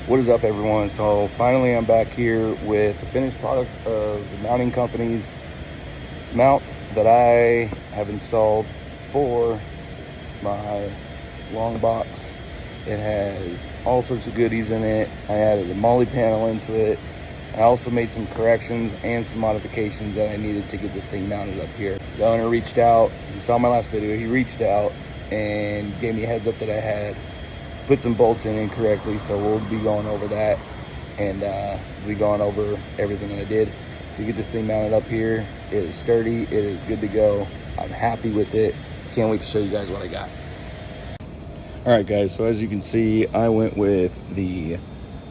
What is up, everyone? So finally I'm back here with the finished product of the mounting company's mount that I have installed for my long box. It has all sorts of goodies in it. I added a molly panel into it. I also made some corrections and some modifications that I needed to get this thing mounted up here. The owner reached out. He saw my last video. He reached out and gave me a heads up that I had put some bolts in incorrectly, so we'll be going over that and we'll be going over everything that I did to get this thing mounted up here. It is sturdy, it is good to go. I'm happy with it. Can't wait to show you guys what I got. All right, guys, so as you can see, I went with the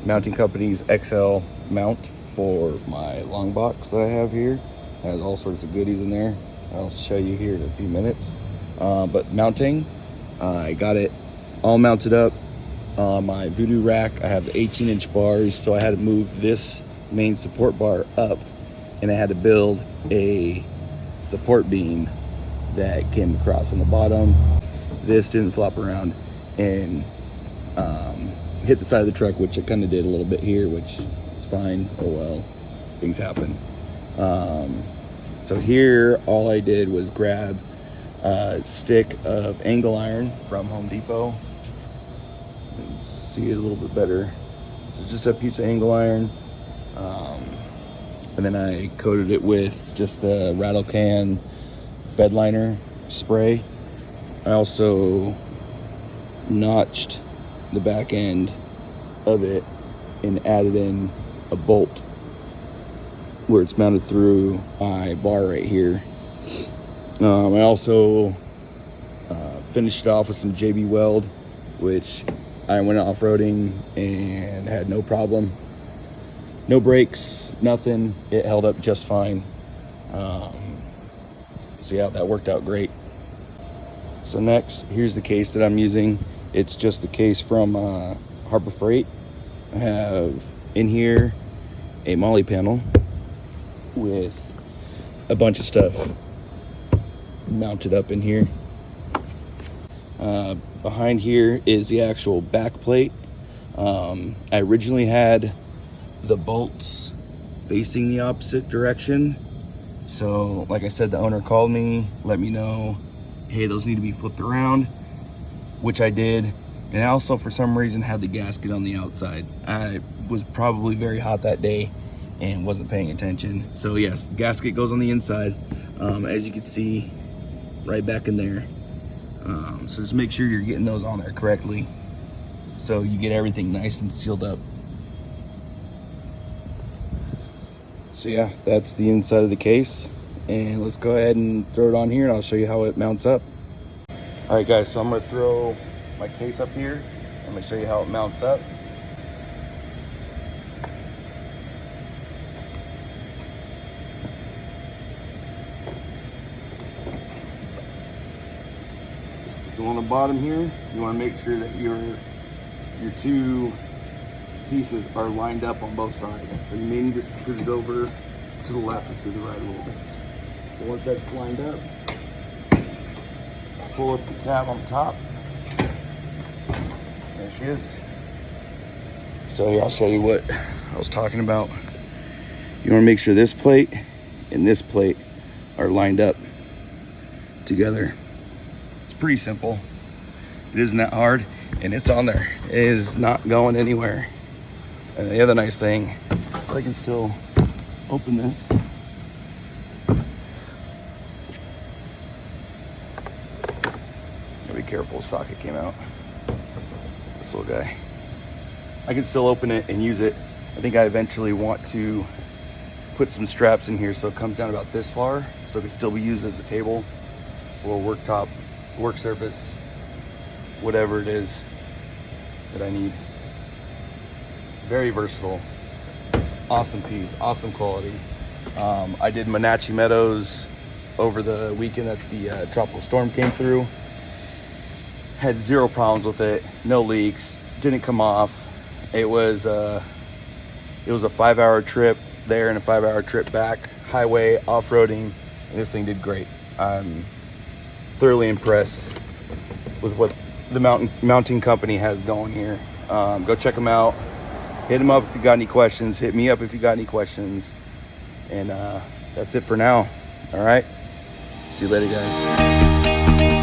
mounting company's XL mount for my long box that I have here. It has all sorts of goodies in there. I'll show you here in a few minutes. But mounting, I got it all mounted up on my Voodoo rack. I have the 18-inch bars, so I had to move this main support bar up, and I had to build a support beam that came across on the bottom. This didn't flop around and hit the side of the truck, which it kind of did a little bit here, which is fine. Oh well, things happen. So here all I did was grab a stick of angle iron from Home Depot. You can see it a little bit better. So just a piece of angle iron, and then I coated it with just the rattle can bed liner spray. I also notched the back end of it and added in a bolt where it's mounted through my bar right here. I also finished it off with some JB Weld, which I went off-roading and had no problem. No brakes, nothing. It held up just fine. So yeah, that worked out great. So next, here's the case that I'm using. It's just the case from Harbor Freight. I have in here a molly panel with a bunch of stuff mounted up in here. Behind here is the actual back plate. I originally had the bolts facing the opposite direction. So like I said, the owner called me, let me know, hey, those need to be flipped around, which I did. And I also, for some reason, had the gasket on the outside. I was probably very hot that day and wasn't paying attention. So yes, the gasket goes on the inside, as you can see right back in there. So just make sure you're getting those on there correctly so you get everything nice and sealed up. So yeah, that's the inside of the case, and let's go ahead and throw it on here and I'll show you how it mounts up. All right, guys, so I'm gonna throw my case up here. I'm gonna show you how it mounts up. So on the bottom here, you want to make sure that your two pieces are lined up on both sides. So you may need to scoot it over to the left or to the right a little bit. So once that's lined up, pull up the tab on top. There she is. So here, I'll show you what I was talking about. You want to make sure this plate and this plate are lined up together. Pretty simple. It isn't that hard, and it's on there. It is not going anywhere. And the other nice thing is I can still open this. Gotta be careful, the socket came out. This little guy. I can still open it and use it. I think I eventually want to put some straps in here so it comes down about this far, so it can still be used as a table or worktop, work surface, whatever it is that I need. Very versatile. Awesome piece, awesome quality. I did Monachi Meadows over the weekend that the tropical storm came through. Had zero problems with it, no leaks, didn't come off. It was a 5-hour trip there and a 5-hour trip back, highway, off-roading, and this thing did great. I'm thoroughly impressed with what the mounting company has going here. Go check them out. Hit him up if you got any questions. Hit me up if you got any questions. And that's it for now. All right. See you later, guys.